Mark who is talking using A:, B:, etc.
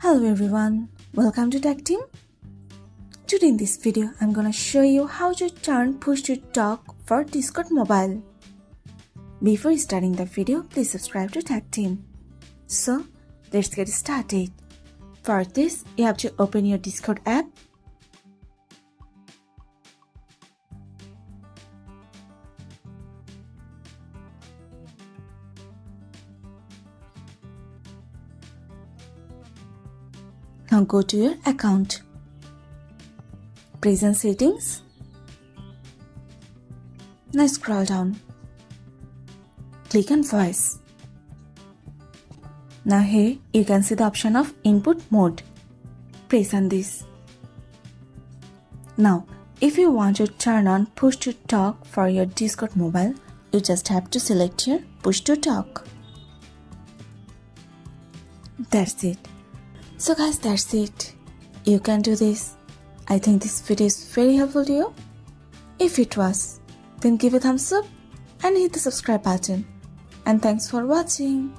A: Hello everyone, welcome to Tactim. Today in this video, I'm gonna show you how to turn push to talk for Discord mobile. Before starting the video, please subscribe to Tactim. So, let's get started. For this, you have to open your Discord app. Now go to your account. Present settings. Now scroll down. Click on voice. Now here you can see the option of input mode. Press on this. Now if you want to turn on push to talk for your Discord mobile, you just have to select here push to talk. That's it. So guys, that's it. You can do this. I think this video is very helpful to you. If it was, then give a thumbs up and hit the subscribe button. And thanks for watching.